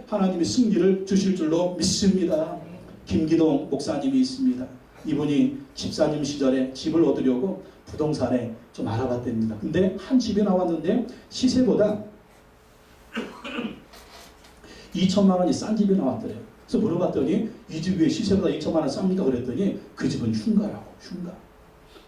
하나님이 승리를 주실 줄로 믿습니다. 김기동 목사님이 있습니다. 이분이 집사님 시절에 집을 얻으려고 부동산에 좀 알아봤답니다. 근데 한 집이 나왔는데 시세보다 2천만 원이 싼 집이 나왔더래요. 그래서 물어봤더니 이 집 왜 시세보다 2천만 원 쌉니까? 그랬더니 그 집은 흉가라고. 흉가.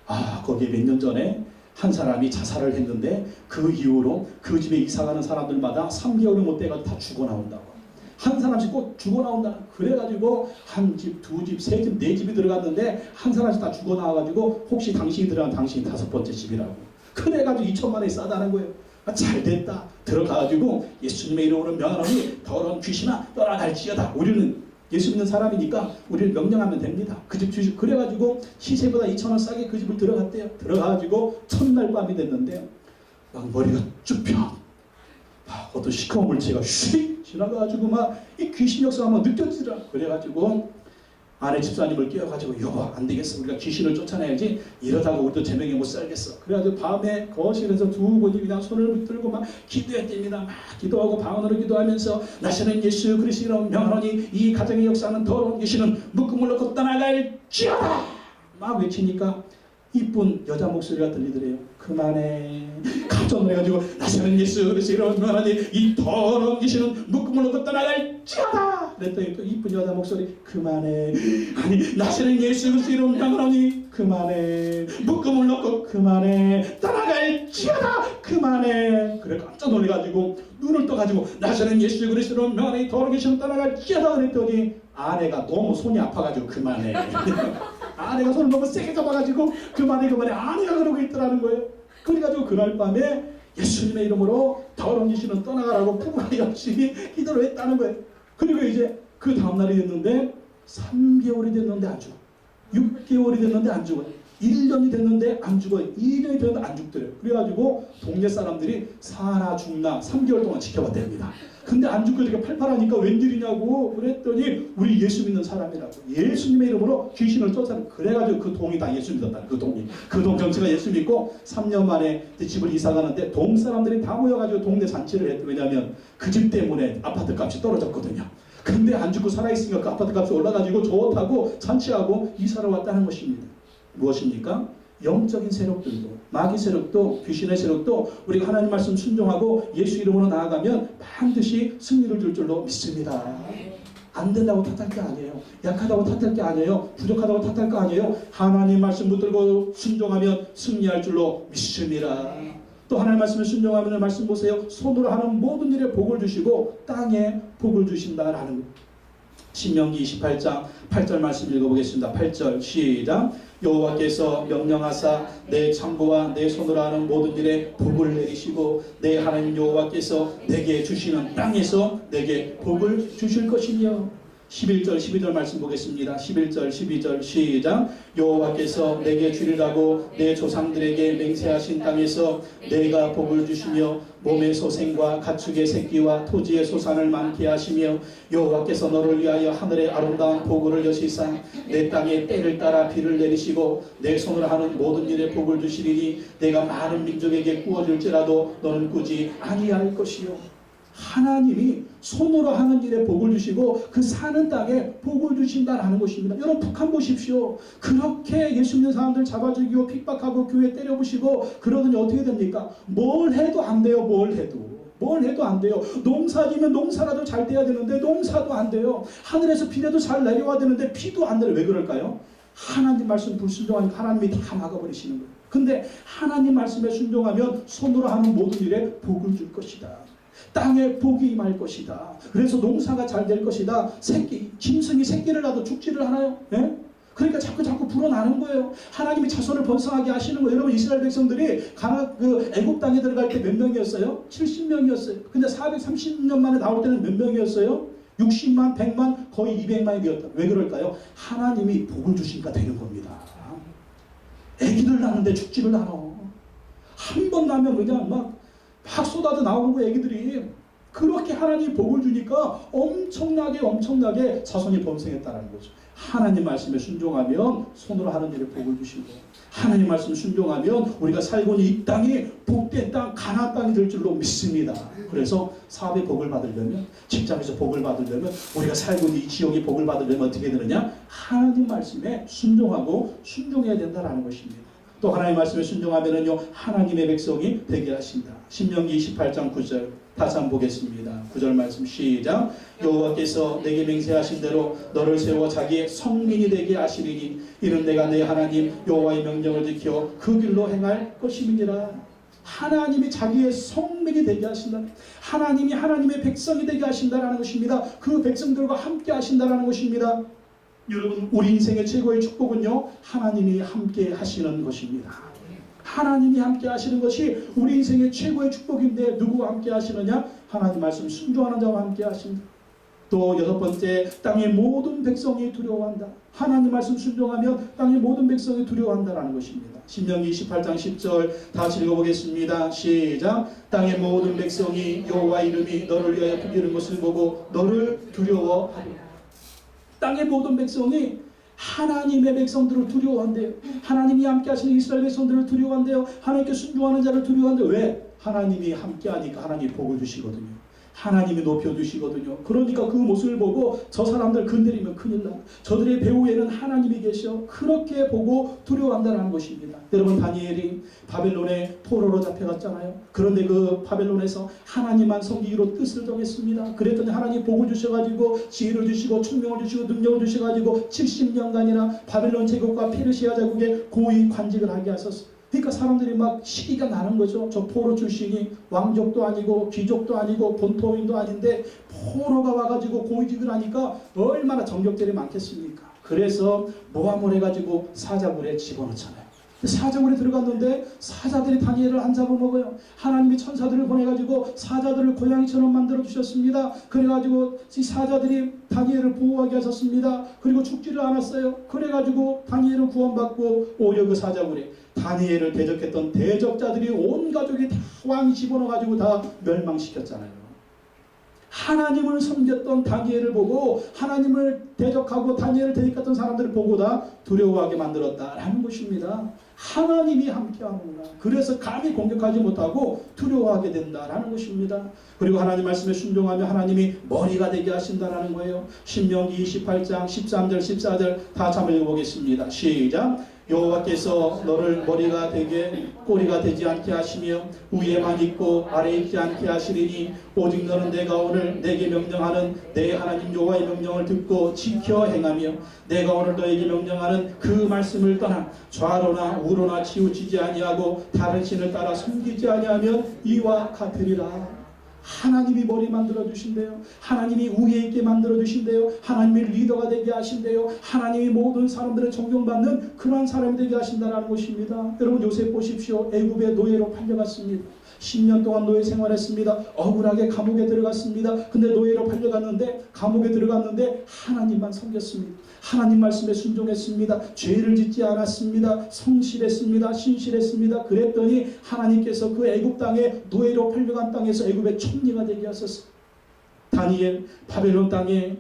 아, 거기에 몇 년 전에 한 사람이 자살을 했는데 그 이후로 그 집에 이사가는 사람들마다 3개월이 못 돼가지고 다 죽어나온다고. 한 사람씩 꼭 죽어나온다. 그래가지고 한 집, 두 집, 세 집, 네 집이 들어갔는데 한 사람씩 다 죽어나와가지고 혹시 당신이 들어간 당신이 5번째 집이라고. 그래가지고 2천만 원이 싸다는 거예요. 아, 잘됐다. 들어가가지고 예수님의 이름으로 명하노니 더러운 귀신아 떠나갈지어다. 우리는 예수 믿는 사람이니까 우리를 명령하면 됩니다. 그 집 주식. 그래가지고 시세보다 2천 원 싸게 그 집을 들어갔대요. 들어가가지고 첫날 밤이 됐는데 막 머리가 쭉 펴. 어떤 시커먼 물체가 휙 지나가가지고 막 이 귀신 역사가 막 느껴지더라. 그래가지고 아내 집사님을 깨워가지고 여보 안 되겠어. 우리가 귀신을 쫓아내야지. 이러다가 우리도 제명에 못 살겠어. 그래가지고 밤에 거실에서 두 분이 그냥 손을 붙들고 막 기도했답니다. 막 기도하고 방언으로 기도하면서 나시는 예수 그리스도로 명하노니 이 가정의 역사는 더러운 귀신은 묶음을 놓고 떠나갈지어다. 막 외치니까 이쁜 여자 목소리가 들리더래요. 그만해. 깜짝 놀라가지고 나시는 예수 그리스도로 명하노니 이 더러운 귀신은 묶음을 놓고 떠나갈지어다. 그랬더니 또 이쁜 여자 목소리 그만해. 아니 나시는 예수 그리스도로 명하노니 그만해. 묶음을 놓고 그만해. 떠나갈지어다. 그만해. 그래 깜짝 놀라가지고 눈을 떠가지고 나시는 예수 그리스도로 명하노니 더러운 귀신은 떠나갈지어다. 그랬더니 아내가 너무 손이 아파가지고 그만해. 아내가 손을 너무 세게 잡아가지고 그만해. 아내가 그러고 있더라는 거예요. 그래가지고 그날 밤에 예수님의 이름으로 더러운 귀신은 떠나가라고 부부가 열심히 기도를 했다는 거예요. 그리고 이제 그 다음날이 됐는데 3개월이 됐는데 안 죽어. 6개월이 됐는데 안 죽어요. 1년이 됐는데 안 죽어요. 2년이 됐는데 안 죽더래요. 그래가지고 동네 사람들이 사나 죽나 3개월 동안 지켜봤답니다. 근데 안 죽고 이렇게 팔팔하니까 웬일이냐고 그랬더니 우리 예수 믿는 사람이라고. 예수님의 이름으로 귀신을 쫓아내. 그래가지고 그 동이 다 예수 믿었다. 그 동이. 그 동 전체가 예수 믿고 3년 만에 집을 이사 가는데 동 사람들이 다 모여가지고 동네 잔치를 했대. 왜냐하면 그 집 때문에 아파트 값이 떨어졌거든요. 근데 안 죽고 살아있으니까 그 아파트 값이 올라가지고 좋다고 잔치하고 이사를 왔다는 것입니다. 무엇입니까? 영적인 세력들도 마귀 세력도 귀신의 세력도 우리가 하나님 말씀 순종하고 예수 이름으로 나아가면 반드시 승리를 줄 줄로 믿습니다. 안 된다고 탓할 게 아니에요. 약하다고 탓할 게 아니에요. 부족하다고 탓할 거 아니에요. 하나님 말씀 붙들고 순종하면 승리할 줄로 믿습니다. 또 하나님 말씀을 순종하면 말씀 보세요. 손으로 하는 모든 일에 복을 주시고 땅에 복을 주신다라는 것. 신명기 28장 8절 말씀 읽어보겠습니다. 8절 시작. 여호와께서 명령하사 내 창고와 내 손으로 하는 모든 일에 복을 내리시고 내 하나님 여호와께서 내게 주시는 땅에서 내게 복을 주실 것이며 11절 12절 말씀 보겠습니다. 11절 12절 시작. 여호와께서 내게 주리라고 내 조상들에게 맹세하신 땅에서 내가 복을 주시며 몸의 소생과 가축의 새끼와 토지의 소산을 많게 하시며 여호와께서 너를 위하여 하늘의 아름다운 보고를 여시사 내 땅에 때를 따라 비를 내리시고 내 손으로 하는 모든 일에 복을 주시리니 내가 많은 민족에게 구워줄지라도 너는 꾸지 아니할 것이요. 하나님이 손으로 하는 일에 복을 주시고 그 사는 땅에 복을 주신다라는 것입니다. 여러분 북한 보십시오. 그렇게 예수 믿는 사람들 잡아주기고 핍박하고 교회 때려부시고 그러더니 어떻게 됩니까? 뭘 해도 안 돼요. 뭘 해도 안 돼요. 농사 지면 농사라도 잘 돼야 되는데 농사도 안 돼요. 하늘에서 비라도 잘 내려와야 되는데 비도 안 내려. 왜 그럴까요? 하나님 말씀 불순종하니까 하나님이 다 막아버리시는 거예요. 근데 하나님 말씀에 순종하면 손으로 하는 모든 일에 복을 줄 것이다. 땅에 복이 임할 것이다. 그래서 농사가 잘 될 것이다. 짐승이 새끼를 낳아도 죽지를 않아요. 예? 그러니까 자꾸 불어나는 거예요. 하나님이 자손을 번성하게 하시는 거예요. 여러분 이스라엘 백성들이 애굽 땅에 들어갈 때 몇 명이었어요? 70명이었어요. 근데 430년 만에 나올 때는 몇 명이었어요? 60만, 100만, 거의 200만이었다. 왜 그럴까요? 하나님이 복을 주시니까 되는 겁니다. 애기들 낳는데 죽지를 않아. 한 번 나면 그냥 막 쏟아져 나오는 거예요. 애기들이. 그렇게 하나님이 복을 주니까 엄청나게 자손이 번성했다는 거죠. 하나님 말씀에 순종하면 손으로 하는 일에 복을 주시고, 하나님 말씀 순종하면 우리가 살고 있는 이 땅이 복된 땅, 가나안 땅이 될 줄로 믿습니다. 그래서 사업에 복을 받으려면, 직장에서 복을 받으려면, 우리가 살고 있는 이 지역에 복을 받으려면 어떻게 되느냐? 하나님 말씀에 순종해야 된다는 것입니다. 또 하나님 말씀에 순종하면은요, 하나님의 백성이 되게 하신다. 신명기 28장 9절 다시 한번 보겠습니다. 9절 말씀 시작. 여호와께서 내게 맹세하신 대로 너를 세워 자기의 성민이 되게 하시리니 이는 내가 내 하나님 여호와의 명령을 지켜 그 길로 행할 것임이니라. 하나님이 자기의 성민이 되게 하신다. 하나님이 하나님의 백성이 되게 하신다라는 것입니다. 그 백성들과 함께 하신다라는 것입니다. 여러분, 우리 인생의 최고의 축복은요, 하나님이 함께 하시는 것입니다. 하나님이 함께 하시는 것이 우리 인생의 최고의 축복인데, 누구와 함께 하시느냐? 하나님 말씀 순종하는 자와 함께 하십니다. 또 여섯 번째, 땅의 모든 백성이 두려워한다. 하나님 말씀 순종하면 땅의 모든 백성이 두려워한다라는 것입니다. 신명기 28장 10절 다시 읽어보겠습니다. 시작. 땅의 모든 백성이 여호와 이름이 너를 위하여 부르는 것을 보고 너를 두려워하리라. 땅의 모든 백성이 하나님의 백성들을 두려워한대요. 하나님이 함께 하시는 이스라엘 백성들을 두려워한대요. 하나님께 순종하는 자를 두려워한대요. 왜? 하나님이 함께 하니까 하나님이 복을 주시거든요. 하나님이 높여주시거든요. 그러니까 그 모습을 보고 저 사람들 건드리면 큰일 나. 저들의 배후에는 하나님이 계셔. 그렇게 보고 두려워한다는 것입니다. 여러분, 다니엘이 바벨론에 포로로 잡혀갔잖아요. 그런데 그 바벨론에서 하나님만 섬기기로 뜻을 정했습니다. 그랬더니 하나님이 복을 주셔가지고 지혜를 주시고 총명을 주시고 능력을 주셔가지고 70년간이나 바벨론 제국과 페르시아 제국의 고위 관직을 하게 하셨어요. 그러니까 사람들이 막 시기가 나는 거죠. 저 포로 출신이 왕족도 아니고 귀족도 아니고 본토인도 아닌데 포로가 와가지고 고위직을 하니까 얼마나 정적들이 많겠습니까? 그래서 모함을 해가지고 사자굴에 집어넣잖아요. 사자굴에 들어갔는데 사자들이 다니엘을 안 잡아먹어요. 하나님이 천사들을 보내가지고 사자들을 고양이처럼 만들어 주셨습니다. 그래가지고 이 사자들이 다니엘을 보호하게 하셨습니다. 그리고 죽지를 않았어요. 그래가지고 다니엘은 구원받고 오히려 그 사자굴에 다니엘을 대적했던 대적자들이 온 가족이 다 왕이 집어넣어가지고 다 멸망시켰잖아요. 하나님을 섬겼던 다니엘을 보고 하나님을 대적하고 다니엘을 대적했던 사람들을 보고 다 두려워하게 만들었다라는 것입니다. 하나님이 함께하는구나. 그래서 감히 공격하지 못하고 두려워하게 된다라는 것입니다. 그리고 하나님 말씀에 순종하며 하나님이 머리가 되게 하신다라는 거예요. 신명기 28장 13절 14절 다 한번 읽어보겠습니다. 시작. 여호와께서 너를 머리가 되게 꼬리가 되지 않게 하시며 위에만 있고 아래에 있지 않게 하시리니 오직 너는 내가 오늘 내게 명령하는 내 하나님 여호와의 명령을 듣고 지켜 행하며 내가 오늘 너에게 명령하는 그 말씀을 떠나 좌로나 우로나 치우치지 아니하고 다른 신을 따라 섬기지 아니하면 이와 같으리라. 하나님이 머리 만들어 주신대요. 하나님이 우위에 있게 만들어 주신대요. 하나님이 리더가 되게 하신대요. 하나님이 모든 사람들을 존경받는 그러한 사람이 되게 하신다는 것입니다. 여러분, 요셉 보십시오. 애굽의 노예로 팔려갔습니다. 10년 동안 노예 생활했습니다. 억울하게 감옥에 들어갔습니다. 근데 노예로 팔려갔는데 감옥에 들어갔는데 하나님만 섬겼습니다. 하나님 말씀에 순종했습니다. 죄를 짓지 않았습니다. 성실했습니다. 신실했습니다. 그랬더니 하나님께서 그 애굽 땅에 노예로 팔려간 땅에서 애굽의 총리가 되게 하셨어요. 다니엘 바벨론 땅에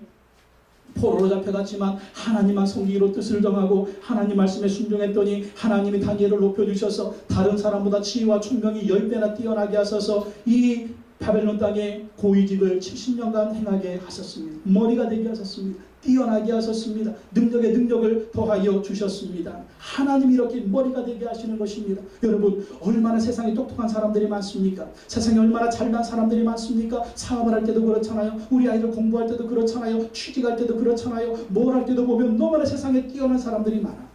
포로로 잡혀갔지만 하나님만 섬기기로 뜻을 정하고 하나님 말씀에 순종했더니 하나님이 다니엘을 높여주셔서 다른 사람보다 지혜와 총명이 10배나 뛰어나게 하셔서 이 바벨론 땅에 고위직을 70년간 행하게 하셨습니다. 머리가 되게 하셨습니다. 뛰어나게 하셨습니다. 능력에 능력을 더하여 주셨습니다. 하나님이 이렇게 머리가 되게 하시는 것입니다. 여러분, 얼마나 세상에 똑똑한 사람들이 많습니까? 세상에 얼마나 잘난 사람들이 많습니까? 사업을 할 때도 그렇잖아요. 우리 아이들 공부할 때도 그렇잖아요. 취직할 때도 그렇잖아요. 뭘 할 때도 보면 너무나 세상에 뛰어난 사람들이 많아.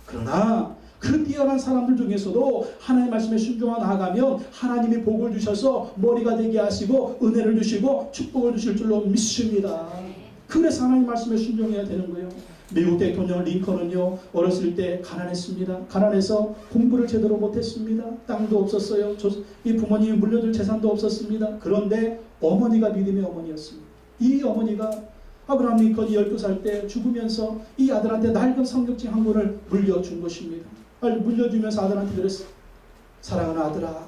그러나 그 뛰어난 사람들 중에서도 하나님의 말씀에 순종하 나아가면 하나님이 복을 주셔서 머리가 되게 하시고 은혜를 주시고 축복을 주실 줄로 믿습니다. 그래서 하나님 말씀에 순종해야 되는 거예요. 미국 대통령 링컨은요, 어렸을 때 가난했습니다. 가난해서 공부를 제대로 못했습니다. 땅도 없었어요. 이 부모님이 물려줄 재산도 없었습니다. 그런데 어머니가 믿음의 어머니였습니다. 이 어머니가 아브라함 링컨이 12살 때 죽으면서 이 아들한테 낡은 성경책 한 권을 물려준 것입니다. 물려주면서 아들한테 그랬어요. 사랑하는 아들아,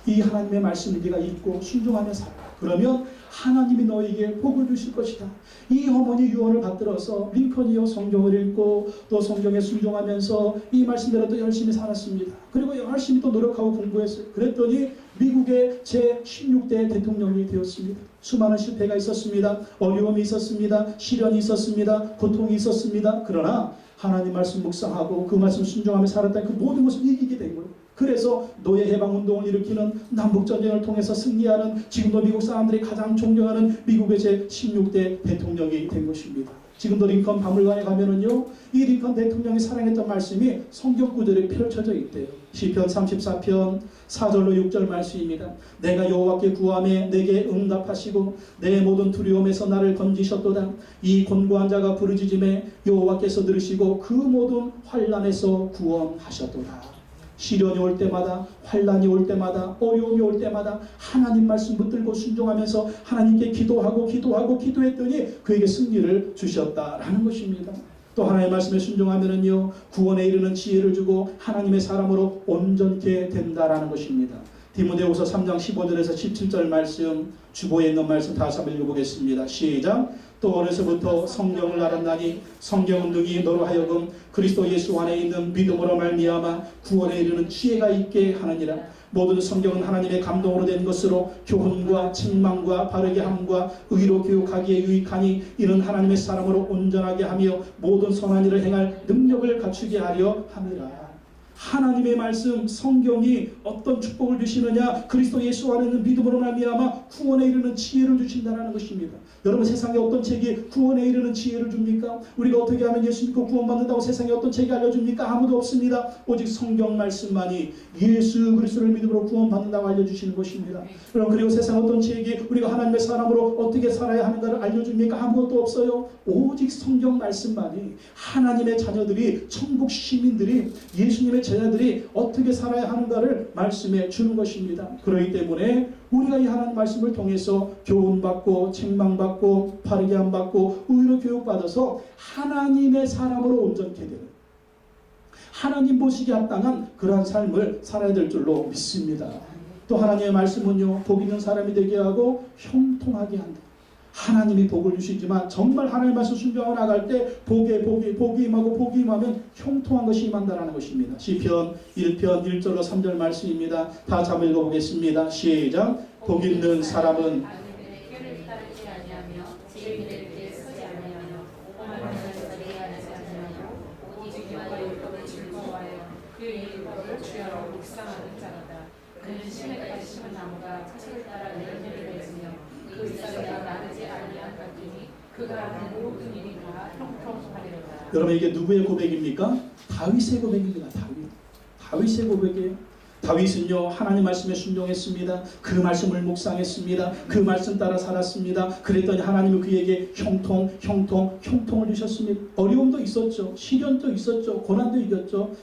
이 하나님의 말씀을 네가 읽고 순종하며 살아. 그러면 하나님이 너에게 복을 주실 것이다. 이 어머니 유언을 받들어서 링컨이요 성경을 읽고 또 성경에 순종하면서 이 말씀대로 또 열심히 살았습니다. 그리고 열심히 또 노력하고 공부했어요. 그랬더니 미국의 제16대 대통령이 되었습니다. 수많은 실패가 있었습니다. 어려움이 있었습니다. 시련이 있었습니다. 고통이 있었습니다. 그러나 하나님 말씀 묵상하고 그 말씀 순종하며 살았던 그 모든 것을 이기게 된 거예요. 그래서 노예 해방 운동을 일으키는 남북전쟁을 통해서 승리하는 지금도 미국 사람들이 가장 존경하는 미국의 제16대 대통령이 된 것입니다. 지금도 링컨 박물관에 가면은요, 이 링컨 대통령이 사랑했던 말씀이 성경 구절에 펼쳐져 있대요. 시편 34편 4절로 6절 말씀입니다. 내가 여호와께 구하매 내게 응답하시고 내 모든 두려움에서 나를 건지셨도다. 이 곤고한 자가 부르짖음에 여호와께서 들으시고 그 모든 환난에서 구원하셨도다. 시련이 올 때마다, 환난이 올 때마다, 어려움이 올 때마다 하나님 말씀 붙들고 순종하면서 하나님께 기도했더니 그에게 승리를 주셨다라는 것입니다. 또 하나님의 말씀에 순종하면은요, 구원에 이르는 지혜를 주고 하나님의 사람으로 온전케 된다라는 것입니다. 디모데후서 3장 15절에서 17절 말씀, 주보에 있는 말씀 다시 한번 읽어보겠습니다. 시작. 또 어려서부터 성경을 알았나니 성경은 능히 너로 하여금 그리스도 예수 안에 있는 믿음으로 말미암아 구원에 이르는 지혜가 있게 하느니라. 모든 성경은 하나님의 감동으로 된 것으로 교훈과 책망과 바르게 함과 의로 교육하기에 유익하니 이는 하나님의 사람으로 온전하게 하며 모든 선한 일을 행할 능력을 갖추게 하려 함이라. 하나님의 말씀 성경이 어떤 축복을 주시느냐, 그리스도 예수 안에 있는 믿음으로 말미암아 구원에 이르는 지혜를 주신다는 것입니다. 여러분, 세상에 어떤 책이 구원에 이르는 지혜를 줍니까? 우리가 어떻게 하면 예수 믿고 구원받는다고 세상에 어떤 책이 알려줍니까? 아무도 없습니다. 오직 성경 말씀만이 예수 그리스도를 믿음으로 구원받는다고 알려주시는 것입니다. 여러분, 그리고 세상 어떤 책이 우리가 하나님의 사람으로 어떻게 살아야 하는가를 알려줍니까? 아무것도 없어요. 오직 성경 말씀만이 하나님의 자녀들이, 천국 시민들이, 예수님의 제자들이 어떻게 살아야 하는가를 말씀해 주는 것입니다. 그렇기 때문에 우리가 이 하나님 말씀을 통해서 교훈받고 책망받고 바르게 함받고 의로 교육받아서 하나님의 사람으로 온전케 되는, 하나님 보시기에 합당한 그러한 삶을 살아야 될 줄로 믿습니다. 또 하나님의 말씀은요, 복 있는 사람이 되게 하고 형통하게 한다. 하나님이 복을 주시지만 정말 하나님의 말씀 순종하고 나갈 때 복이 임하고 복이 임하면 형통한 것이 임한다는 것입니다. 시편 1편 1절로 3절 말씀입니다. 다 같이 한번 읽어보겠습니다. 시작. 복 있는 사람은 그는 심에까지 심은 나무가 사실을 따라 열매를 맺으며 그 잎사귀가 마르지 아니한 같으니 그가 하는 모든 일이 다 형통하리로다. 여러분, 이게 누구의 고백입니까? 다윗의 고백입니다. 다윗의 고백이에요. 다윗은요, 하나님 말씀에 순종했습니다. 그 말씀을 묵상했습니다. 그 말씀 따라 살았습니다. 그랬더니 하나님은 그에게 형통을 주셨습니다. 어려움도 있었죠. 시련도 있었죠. 고난도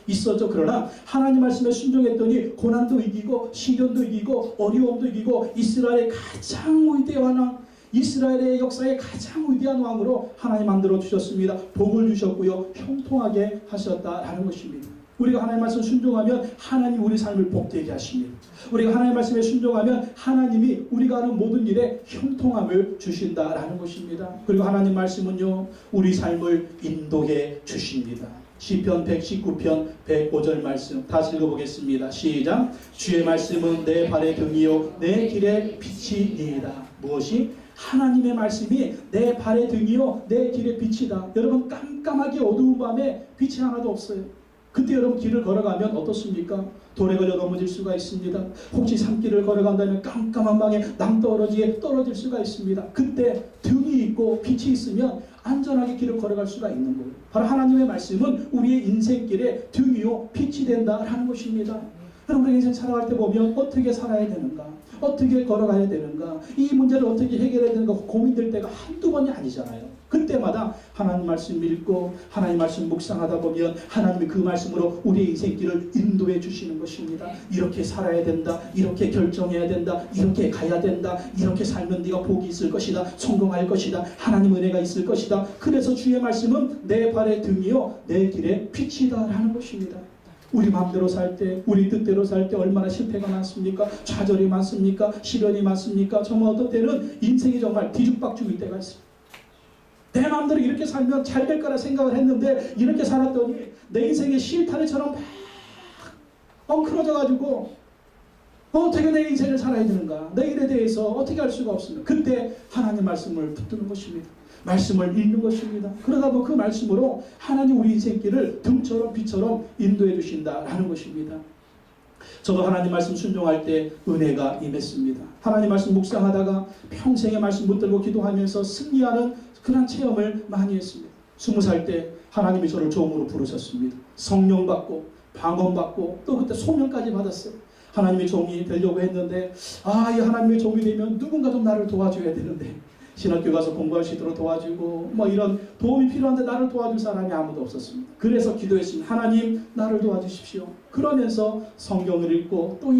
있었죠. 그러나 하나님 말씀에 순종했더니 고난도 이기고 시련도 이기고 어려움도 이기고 이스라엘의 가장 위대한 왕, 이스라엘의 역사의 가장 위대한 왕으로 하나님 만들어 주셨습니다. 복을 주셨고요, 형통하게 하셨다라는 것입니다. 우리가 하나님 말씀 순종하면 하나님 우리 삶을 복되게 하십니다. 우리가 하나님 말씀에 순종하면 하나님이 우리가 하는 모든 일에 형통함을 주신다라는 것입니다. 그리고 하나님 말씀은요, 우리 삶을 인도해 주십니다. 시편 119편 105절 말씀 다시 읽어보겠습니다. 시작. 주의 말씀은 내 발의 등이요 내 길의 빛이니이다. 무엇이? 하나님의 말씀이 내 발의 등이요 내 길의 빛이다. 여러분, 깜깜하게 어두운 밤에 빛이 하나도 없어요. 그때 여러분 길을 걸어가면 어떻습니까? 돌에 걸려 넘어질 수가 있습니다. 혹시 산길을 걸어간다면 깜깜한 방에 낭떠러지에 떨어질 수가 있습니다. 그때 등이 있고 빛이 있으면 안전하게 길을 걸어갈 수가 있는 거예요. 바로 하나님의 말씀은 우리의 인생길에 등이요 빛이 된다라는 것입니다. 여러분, 인생 살아갈 때 보면 어떻게 살아야 되는가, 어떻게 걸어가야 되는가, 이 문제를 어떻게 해결해야 되는가 고민될 때가 한두 번이 아니잖아요. 그때마다 하나님 말씀 읽고 하나님 말씀 묵상하다 보면 하나님이 그 말씀으로 우리의 인생길을 인도해 주시는 것입니다. 이렇게 살아야 된다, 이렇게 결정해야 된다, 이렇게 가야 된다, 이렇게 살면 네가 복이 있을 것이다, 성공할 것이다, 하나님 은혜가 있을 것이다. 그래서 주의 말씀은 내 발의 등이요 내 길의 빛이다 라는 것입니다. 우리 마음대로 살 때, 우리 뜻대로 살 때 얼마나 실패가 많습니까? 좌절이 많습니까? 시련이 많습니까? 정말 어떤 때는 인생이 정말 뒤죽박죽일 때가 있습니다. 내 마음대로 이렇게 살면 잘 될 거라 생각을 했는데 이렇게 살았더니 내 인생의 실타래처럼 막 엉클어져가지고 어떻게 내 인생을 살아야 되는가? 내 일에 대해서 어떻게 할 수가 없습니다. 그때 하나님 말씀을 붙드는 것입니다. 말씀을 읽는 것입니다. 그러다 보면 그 말씀으로 하나님 우리 인생길을 등처럼 빛처럼 인도해 주신다라는 것입니다. 저도 하나님 말씀 순종할 때 은혜가 임했습니다. 하나님 말씀 묵상하다가 평생의 말씀 붙들고 기도하면서 승리하는 그런 체험을 많이 했습니다. 20살 때 하나님이 저를 종으로 부르셨습니다. 성령 받고 방언 받고 또 그때 소명까지 받았어요. 하나님의 종이 되려고 했는데 이 하나님의 종이 되면 누군가 좀 나를 도와줘야 되는데 신학교 가서 공부할 수 있도록 도와주고 이런 도움이 필요한데 나를 도와줄 사람이 아무도 없었습니다. 그래서 기도했습니다. 하나님 나를 도와주십시오. 그러면서 성경을 읽고 또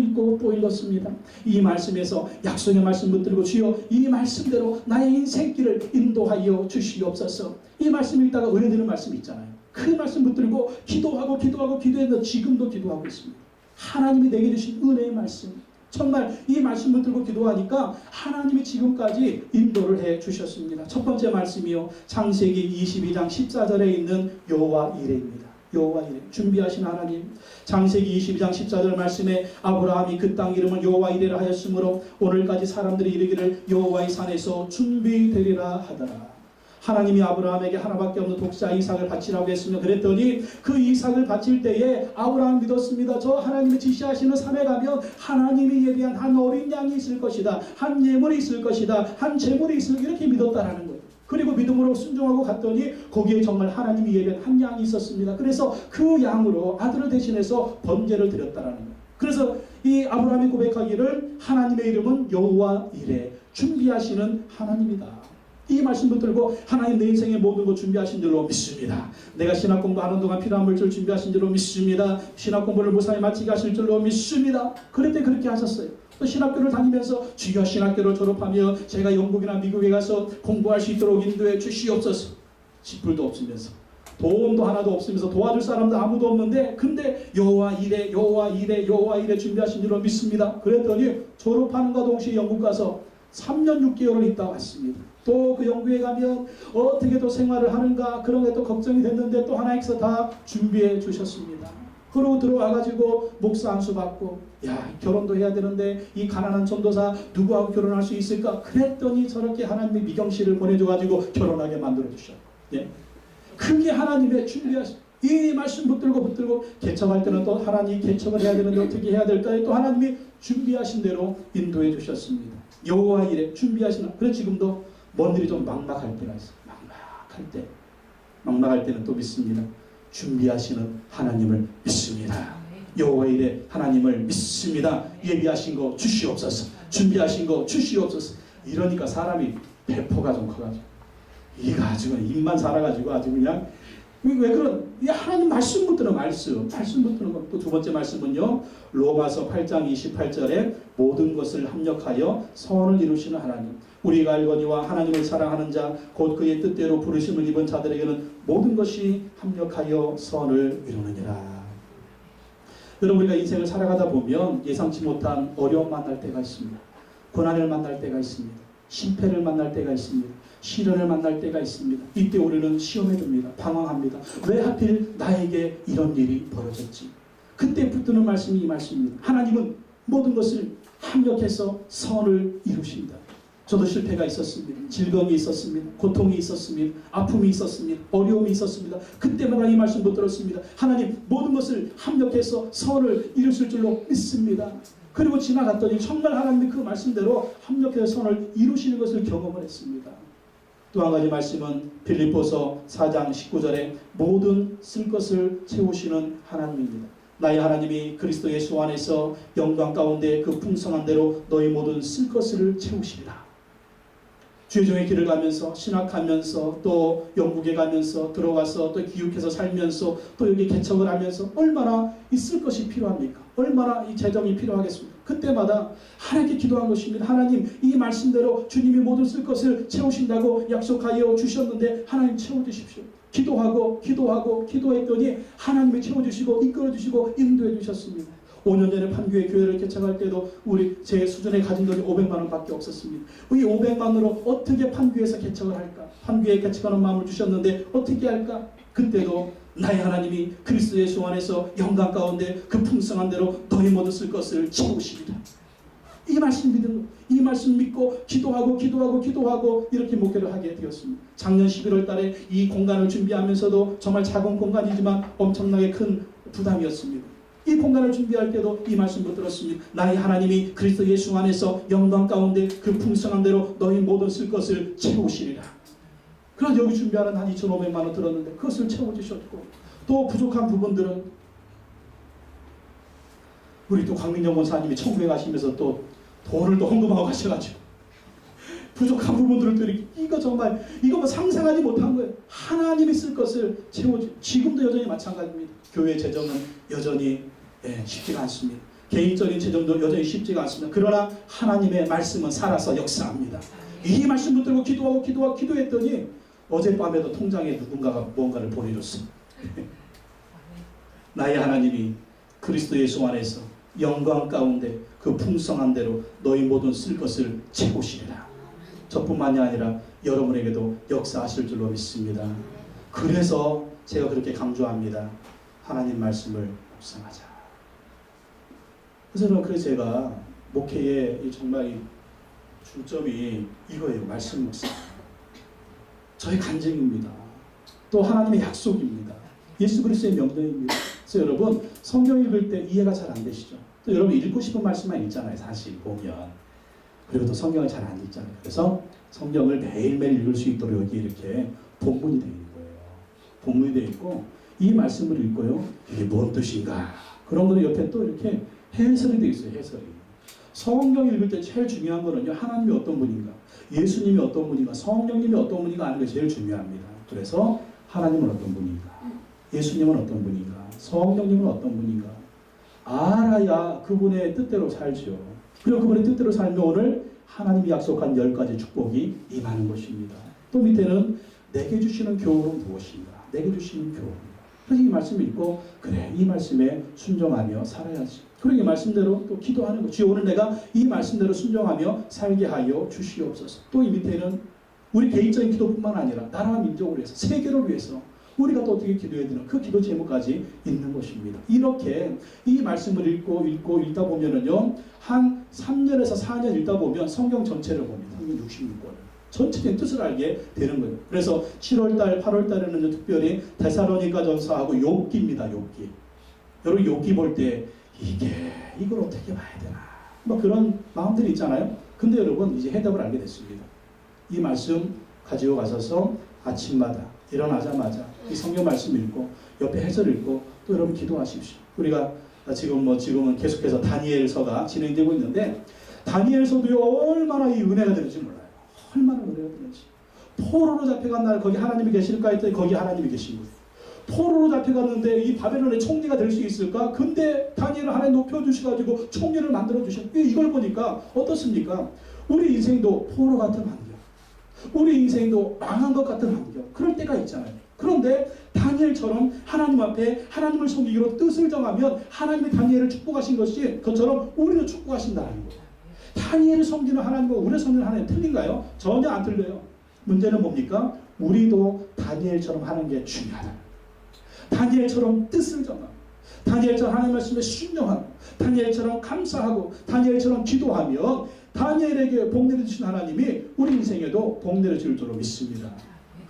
읽었습니다. 이 말씀에서 약속의 말씀 붙들고 주여 이 말씀대로 나의 인생길을 인도하여 주시옵소서. 이 말씀 읽다가 은혜 드는 말씀 있잖아요. 그 말씀 붙들고 기도했는데 지금도 기도하고 있습니다. 하나님이 내게 주신 은혜의 말씀, 정말 이 말씀 붙들고 기도하니까 하나님이 지금까지 인도를 해 주셨습니다. 첫 번째 말씀이요, 창세기 22장 14절에 있는 여호와 이레입니다. 여호와 이레, 준비하신 하나님. 창세기 22장 14절 말씀에 아브라함이 그 땅 이름을 여호와 이레라 하였으므로 오늘까지 사람들이 이르기를 여호와의 산에서 준비되리라 하더라. 하나님이 아브라함에게 하나밖에 없는 독자 이삭을 바치라고 했으며 그랬더니 그 이삭을 바칠 때에 아브라함 믿었습니다. 저 하나님이 지시하시는 산에 가면 하나님이 예비한 한 어린 양이 있을 것이다. 한 예물이 있을 것이다. 한 제물이 있을 것이다. 이렇게 믿었다라는 거예요. 그리고 믿음으로 순종하고 갔더니 거기에 정말 하나님이 예비한 한 양이 있었습니다. 그래서 그 양으로 아들을 대신해서 번제를 드렸다라는 거예요. 그래서 이 아브라함이 고백하기를 하나님의 이름은 여호와 이레, 준비하시는 하나님이다. 이 말씀 붙들고 하나님 내 인생의 모든 것 준비하신 줄로 믿습니다. 내가 신학 공부하는 동안 필요한 물질 준비하신 줄로 믿습니다. 신학 공부를 무사히 마치게 하실 줄로 믿습니다. 그때 그렇게 하셨어요. 또 신학교를 다니면서 주여 신학교를 졸업하며 제가 영국이나 미국에 가서 공부할 수 있도록 인도해 주시옵소서. 지불도 없으면서 돈도 하나도 없으면서 도와줄 사람도 아무도 없는데 근데 여호와 이레 준비하신 줄로 믿습니다. 그랬더니 졸업하는과 동시에 영국 가서 3년 6개월을 있다 왔습니다. 또 그 영국에 가면 어떻게 또 생활을 하는가 그런 게 또 걱정이 됐는데 또 하나님께서 다 준비해 주셨습니다. 그러고 들어와가지고 목사 안수 받고 결혼도 해야 되는데 이 가난한 전도사 누구하고 결혼할 수 있을까? 그랬더니 저렇게 하나님이 미경씨를 보내줘가지고 결혼하게 만들어 주셨고 그게 하나님의 준비하신 이 말씀 붙들고 개척할 때는 또 하나님이 개척을 해야 되는데 어떻게 해야 될까요? 또 하나님이 준비하신 대로 인도해 주셨습니다. 여호와 이레 준비하시나. 그래서 지금도 먼 일이 좀 막막할 때가 있어요. 막막할 때는 또 믿습니다. 준비하시는 하나님을 믿습니다. 여호와 이레 하나님을 믿습니다. 예비하신 거 주시옵소서. 준비하신 거 주시옵소서. 이러니까 사람이 배포가 좀 커가지고 이가 아주 입만 살아가지고 아주 그냥 왜 그런 하나님 말씀 붙드는 말씀 붙드는 것. 또 두 번째 말씀은요, 로마서 8장 28절에 모든 것을 합력하여 선을 이루시는 하나님. 우리가 알거니와 하나님을 사랑하는 자 곧 그의 뜻대로 부르심을 입은 자들에게는 모든 것이 합력하여 선을 이루느니라. 여러분, 우리가 인생을 살아가다 보면 예상치 못한 어려움 만날 때가 있습니다. 고난을 만날 때가 있습니다. 실패를 만날 때가 있습니다. 시련을 만날 때가 있습니다. 이때 우리는 시험에 듭니다. 방황합니다. 왜 하필 나에게 이런 일이 벌어졌지? 그때 붙드는 말씀이 이 말씀입니다. 하나님은 모든 것을 합력해서 선을 이루신다. 저도 실패가 있었습니다. 질병이 있었습니다. 고통이 있었습니다. 아픔이 있었습니다. 어려움이 있었습니다. 그때마다 이 말씀 붙들었습니다. 하나님 모든 것을 합력해서 선을 이루실 줄로 믿습니다. 그리고 지나갔더니 정말 하나님이 그 말씀대로 합력해서 선을 이루시는 것을 경험을 했습니다. 또 한 가지 말씀은 빌립보서 4장 19절에 모든 쓸 것을 채우시는 하나님입니다. 나의 하나님이 그리스도 예수 안에서 영광 가운데 그 풍성한 대로 너희 모든 쓸 것을 채우시리라. 주의 종의 길을 가면서 신학하면서 또 영국에 가면서 들어가서 또 기육해서 살면서 또 여기 개척을 하면서 얼마나 있을 것이 필요합니까? 얼마나 이 재정이 필요하겠습니까? 그때마다 하나님께 기도한 것입니다. 하나님 이 말씀대로 주님이 모든 쓸 것을 채우신다고 약속하여 주셨는데 하나님 채워주십시오. 기도했더니 하나님이 채워주시고 이끌어주시고 인도해 주셨습니다. 5년 전에 판교에 교회를 개척할 때도 제 수준에 가진 돈이 500만 원밖에 없었습니다. 이 500만 원으로 어떻게 판교에서 개척을 할까? 판교에 개척하는 마음을 주셨는데 어떻게 할까? 그때도 나의 하나님이 그리스도 예수 안에서 영광 가운데 그 풍성한 대로 너희 모두 쓸 것을 채우시리라. 이 말씀 믿는, 이 말씀 믿고 기도하고 이렇게 목회를 하게 되었습니다. 작년 11월 달에 이 공간을 준비하면서도 정말 작은 공간이지만 엄청나게 큰 부담이었습니다. 이 공간을 준비할 때도 이 말씀을 들었습니다. 나의 하나님이 그리스도 예수 안에서 영광 가운데 그 풍성한 대로 너희 모든 쓸 것을 채우시리라. 그래서 여기 준비하는 한 2,500만 원 들었는데 그것을 채워주셨고, 또 부족한 부분들은 우리 또 광민영 원사님이 천국에 가시면서 또 돈을 또 헌금하고 가셔가지고 부족한 부분들을 또 이렇게 이거 정말 이거 뭐 상상하지 못한 거예요. 하나님이 쓸 것을 채워주. 지금도 여전히 마찬가지입니다. 교회 재정은 여전히 쉽지가 않습니다. 개인적인 재정도 여전히 쉽지가 않습니다. 그러나 하나님의 말씀은 살아서 역사합니다. 이 말씀 붙들고 기도했더니 어젯밤에도 통장에 누군가가 무언가를 보내줬습니다. 나의 하나님이 그리스도 예수 안에서 영광 가운데 그 풍성한 대로 너희 모든 쓸 것을 채우시리라. 저뿐만이 아니라 여러분에게도 역사하실 줄로 믿습니다. 그래서 제가 그렇게 강조합니다. 하나님 말씀을 묵상하자. 그래서 제가 목회의 정말 중점이 이거예요. 말씀 묵상. 저의 간증입니다. 또 하나님의 약속입니다. 예수 그리스도의 명령입니다. 그래서 여러분 성경 읽을 때 이해가 잘 안 되시죠? 또 여러분 읽고 싶은 말씀만 읽잖아요. 사실 보면. 그리고 또 성경을 잘 안 읽잖아요. 그래서 성경을 매일매일 읽을 수 있도록 여기 이렇게 본문이 되어 있는 거예요. 본문이 되어 있고 이 말씀을 읽고요. 이게 뭔 뜻인가? 그런 거는 옆에 또 이렇게 해설이 되어 있어요. 해설이. 성경 읽을 때 제일 중요한 거는요. 하나님이 어떤 분인가? 예수님이 어떤 분인가? 성령님이 어떤 분인가 아는 게 제일 중요합니다. 그래서 하나님은 어떤 분인가? 예수님은 어떤 분인가? 성령님은 어떤 분인가? 알아야 그분의 뜻대로 살죠. 그리고 그분의 뜻대로 살면 오늘 하나님이 약속한 10가지 축복이 임하는 것입니다. 또 밑에는 내게 주시는 교훈은 무엇인가? 내게 주시는 교훈. 그래서 이 말씀을 읽고 그래 이 말씀에 순종하며 살아야지. 그리고 이 말씀대로 또 기도하는 거. 주여 오늘 내가 이 말씀대로 순종하며 살게 하여 주시옵소서. 또 이 밑에는 우리 개인적인 기도뿐만 아니라 나라와 민족을 위해서 세계를 위해서 우리가 또 어떻게 기도해야 되나 그 기도 제목까지 있는 것입니다. 이렇게 이 말씀을 읽다 보면은요 한 3년에서 4년 읽다 보면 성경 전체를 봅니다. 성경 66권을. 전체적인 뜻을 알게 되는 거예요. 그래서 7월달, 8월달에는 특별히 데살로니가 전서하고 욥기입니다. 욥기. 여러분 욥기 볼 때 이걸 어떻게 봐야 되나 뭐 그런 마음들이 있잖아요. 근데 여러분 이제 해답을 알게 됐습니다. 이 말씀 가지고 가셔서 아침마다 일어나자마자 이 성경 말씀 읽고 옆에 해설 읽고 또 여러분 기도하십시오. 우리가 지금은 계속해서 다니엘서가 진행되고 있는데 다니엘서도요 얼마나 이 은혜가 되는지 몰라요. 얼마나 은혜가 되는지. 포로로 잡혀간 날 거기 하나님이 계실까 했더니 거기 하나님이 계신 거예요. 포로로 잡혀갔는데 이 바벨론의 총리가 될 수 있을까? 근데 다니엘을 하나님 높여주셔가지고 총리를 만들어주신 이걸 보니까 어떻습니까? 우리 인생도 포로 같은 환경, 우리 인생도 망한 것 같은 환경, 그럴 때가 있잖아요. 그런데 다니엘처럼 하나님 앞에 하나님을 섬기기로 뜻을 정하면 하나님이 다니엘을 축복하신 것이 그처럼 우리도 축복하신다는 거예요. 다니엘을 섬기는 하나님과 우리를 섬기는 하나님 틀린가요? 전혀 안 틀려요. 문제는 뭡니까? 우리도 다니엘처럼 하는 게 중요하다. 다니엘처럼 뜻을 정하고 다니엘처럼 하나님 말씀에 순종하고 다니엘처럼 감사하고 다니엘처럼 기도하면 다니엘에게 복 내려주신 하나님이 우리 인생에도 복 내려줄 줄로 믿습니다.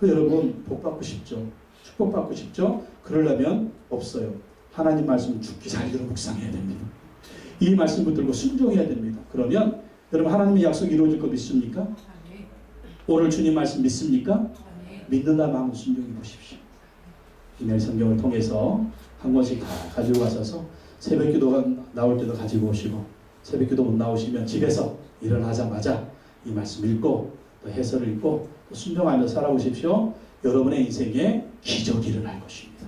여러분 복 받고 싶죠? 축복 받고 싶죠? 그러려면 없어요. 하나님 말씀 죽기 살기로 묵상해야 됩니다. 이 말씀 붙들고 순종해야 됩니다. 그러면 여러분 하나님의 약속이 이루어질 거 믿습니까? 오늘 주님 말씀 믿습니까? 믿는다면 한번 순종해 보십시오. 이메일 성경을 통해서 한 권씩 다 가지고 가셔서 새벽 기도가 나올 때도 가지고 오시고 새벽 기도 못 나오시면 집에서 일어나자마자 이 말씀 읽고 또 해설을 읽고 또 순종하며 살아보십시오. 여러분의 인생에 기적이 일어날 것입니다.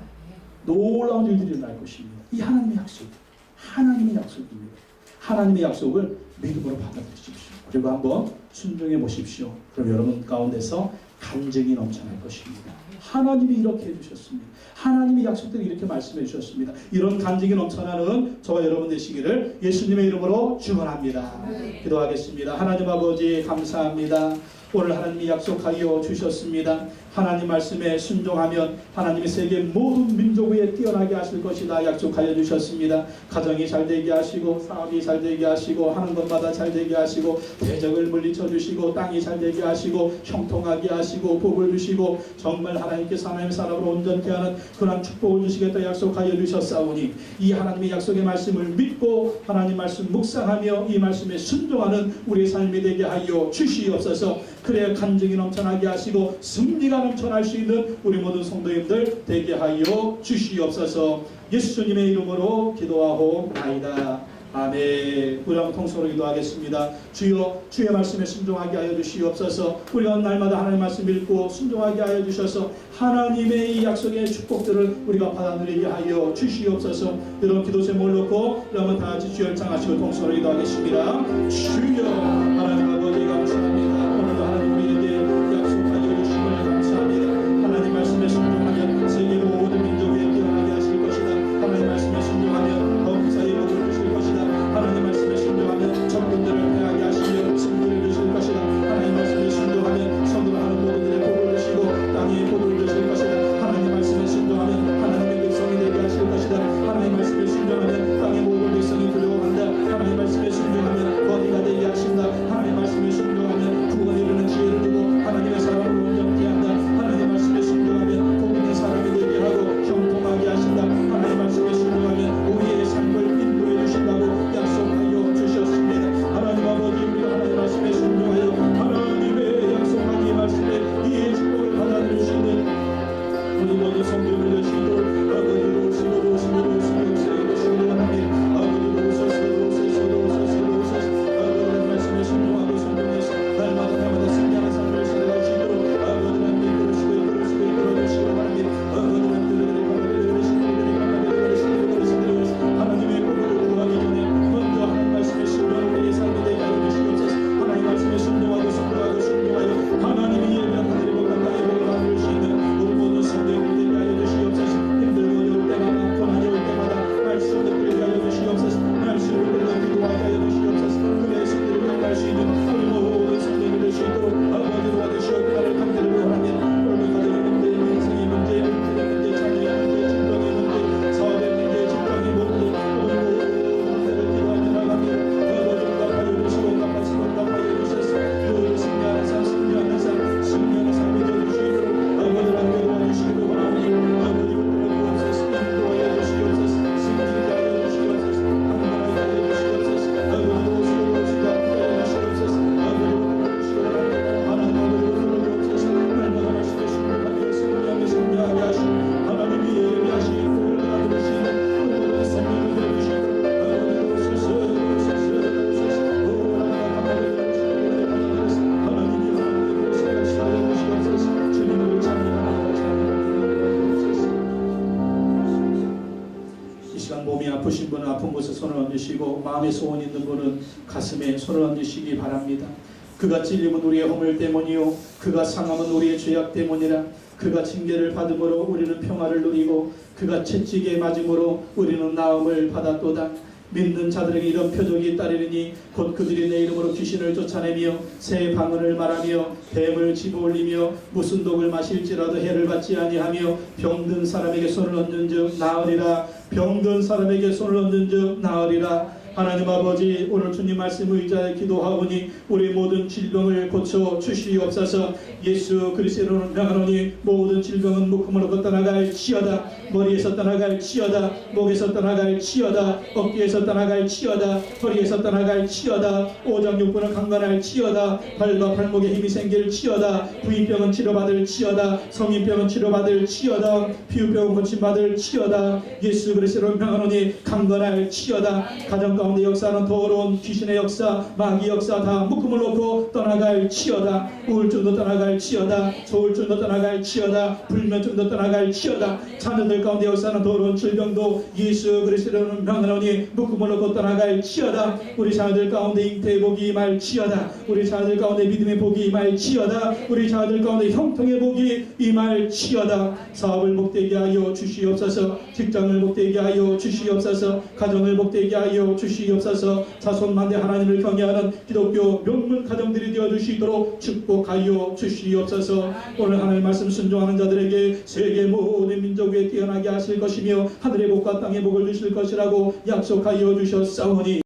놀라운 일들이 일어날 것입니다. 이 하나님의 약속, 하나님의 약속입니다. 하나님의 약속을 믿음으로 받아들이십시오. 그리고 한번 순종해 보십시오. 그럼 여러분 가운데서 간증이 넘쳐날 것입니다. 하나님이 이렇게 해주셨습니다. 하나님이 약속대로 이렇게 말씀해 주셨습니다. 이런 간증이 넘쳐나는 저와 여러분 되시기를 예수님의 이름으로 축원합니다. 기도하겠습니다. 하나님 아버지 감사합니다. 오늘 하나님이 약속하여 주셨습니다. 하나님 말씀에 순종하면 하나님이 세계 모든 민족 위에 뛰어나게 하실 것이다 약속하여 주셨습니다. 가정이 잘 되게 하시고 사업이 잘 되게 하시고 하는 것마다 잘 되게 하시고 대적을 물리쳐 주시고 땅이 잘 되게 하시고 형통하게 하시고 복을 주시고 정말 하나님께서 하나님의 사람으로 온전케 하는 그런 축복을 주시겠다 약속하여 주셨사오니 이 하나님의 약속의 말씀을 믿고 하나님 말씀 묵상하며 이 말씀에 순종하는 우리의 삶이 되게 하여 주시옵소서. 그래야 간증이 넘쳐나게 하시고 승리가 넘쳐날 수 있는 우리 모든 성도님들 되게 하여 주시옵소서. 예수님의 이름으로 기도하옵나이다. 아멘. 우리 한번 통성으로 기도하겠습니다. 주여, 주의 말씀에 순종하게 하여 주시옵소서. 우리가 날마다 하나님의 말씀 읽고 순종하게 하여 주셔서 하나님의 이 약속의 축복들을 우리가 받아들이게 하여 주시옵소서. 이런 기도 제목을 놓고 여러분 다 같이 주여 열창하시고 통성으로 기도하겠습니다. 주여, 하나님 아버지 감사합니다. 오늘도 하나님 우리에게 약속하여 주심을 감사합니다. 하나님 말씀에 순종하면 세계 모든 민족 위에 뛰어나게 하실 것이다. 하나님 말씀에 순종하면 범사에 복을 주실 것이다. 하나님 말씀에 순종하면 적군들을 패하게 하시며 승리를 주실 것이다. 하나님 말씀에 순종하면 성도하는 모든들의 복을 주시고 땅에 복을 주실 것이다. 하나님 말씀에 순종하면 하나님의 백성이 되게 하실 것이다. 하나님 말씀에 순종하면 땅의 모든 백성이 두려워한다. 하나님 말씀에 순종하면 거리가 되게 하신다. 하나님 말씀에 순종하면 구원에 이르는 지혜를 주고 하나님의 사람을 온전케 한다. 하나님 말씀에 순종하면 복 있는 사람이 되게 하고 형통하게 하신다. 하나님 말씀에 순종하면 우리의 삶을 인도해 주신다고 약속하여 주셨습니다. 하나님 아버지 우리가 하나님 말씀에 순종하여 하나님의 약속한 이 말씀에 이의 축복을 받아들일 수 있는 우리 모든 성도들 되시도록 아버지로 오시고 역사에 되시기를 원합니다. 아버지로 오소서 아버지의 말씀에 순종하고 순종해서 날마다 승리하는 삶을 살아갈 수 있도록 아버지 하나님 이끌어 주시기 바랍니다. 아버지 하나님의 복을 구하기 전에 먼저 하나님 말씀에 순종하는 우리의 삶이 되게 하여 주시옵소서. 하나님 말씀에 순종하고 순종하여 하나님이 예비한 하늘의 복 가까이 복을 받을 수 있는 우리 모든 성도님들 되게 하여 주시옵소서. 힘들고 어려울 때마다 고난이 올 때마다 말씀 듣게 하여 주시옵소서. 말씀을 듣고 기도하게 하여 주시옵소서. 그의 승리를 경험할 수 있는 우리 모든 성도님들 될 수 있도록 아버지로 와주시옵고 나를 감사를 원합니다. 오늘 가정의 문제, 인생의 문제, 인생의 문제, 자녀의 문제, 질병의 문제, 사업의 문제, 직장의 문제, 우리 모든 문제를 기도하며 나갑니다. 아버지 응답하여 주시고 응답하여 주셔서 늘 승리하는 삶이 되어주시도록 아버지 함께 도와주시기를 원합니다. 아버지 붙들어 주옵소서. 인도하여 주시옵소서. 승리하게 하여 주시옵소서. 강건하게 하여 주시옵소서. 아버지 오시고 함께 하시옵소서. 아버지 붙들어 주시기 바랍니다. 하나님 아버지 붙들어 주옵소서. 날마다 말씀에 순종하며 승리하게 하시고 하나님이 예비하신 복을 받아들이시는 우리 모든 성도들 되어주시도록 아버지 오소서. 하나님이 하나님의 모습을 시하여 주시옵소서. 주님을 찬양합니다. 이 시간 몸이 아프신 분은 아픈 곳에 손을 얹으시고 마음에 소원 있는 분은 가슴에 손을 얹으시기 바랍니다. 그가 찔림은 우리의 허물 때문이요 그가 상함은 우리의 죄악 때문이라. 그가 징계를 받음으로 우리는 평화를 누리고 그가 채찍에 맞음으로 우리는 나음을 받았도다. 믿는 자들에게 이런 표적이 따르리니 곧 그들이 내 이름으로 귀신을 쫓아내며 새 방언을 말하며 뱀을 집어올리며 무슨 독을 마실지라도 해를 받지 아니하며 병든 사람에게 손을 얹는 즉 나으리라. 병든 사람에게 손을 얹는 즉 나으리라. 하나님 아버지 오늘 주님 말씀 의지하여 기도하오니 우리 모든 질병을 고쳐 주시옵소서. 예수 그리스도로 명하노니 모든 질병은 묶음으로 떠나갈 치여다. 머리에서 떠나갈 치여다. 목에서 떠나갈 치여다. 어깨에서 떠나갈 치여다. 허리에서 떠나갈 치여다. 오장육부는 강건할 치여다. 발과 발목에 힘이 생길 치여다. 부인병은 치료받을 치여다. 성인병은 치료받을 치여다. 피부병은 고침받을 치여다. 예수 그리스도로 명하노니 강건할 치여다. 가정 가운데 가운데 역사하는 더러운 귀신의 역사, 마귀 역사 다 묶음을 놓고 떠나갈 치여다. 우울증도 떠나갈 치여다. 조울증도 떠나갈 치여다. 불면증도 떠나갈 치여다. 자녀들 가운데 역사하는 더러운 질병도 예수 그리스도는 명하노니 묶음을 놓고 떠나갈 치여다. 우리 자녀들 가운데 잉태의 복이 임할 치여다. 우리 자녀들 가운데 믿음의 복이 임할 치여다. 우리 자녀들 가운데 형통의 복이 임할 치여다. 사업을 복되게 하여 주시옵소서. 직장을 복되게 하여 주시옵소서. 가정을 복되게 하여 주시옵소서. 자손만대 하나님을 경외하는 기독교 명문 가정들이 되어 주시도록 축복하여 주시옵소서. 오늘 하나님의 말씀 순종하는 자들에게 세계 모든 민족 위에 뛰어나게 하실 것이며 하늘의 복과 땅의 복을 주실 것이라고 약속하여 주셨사오니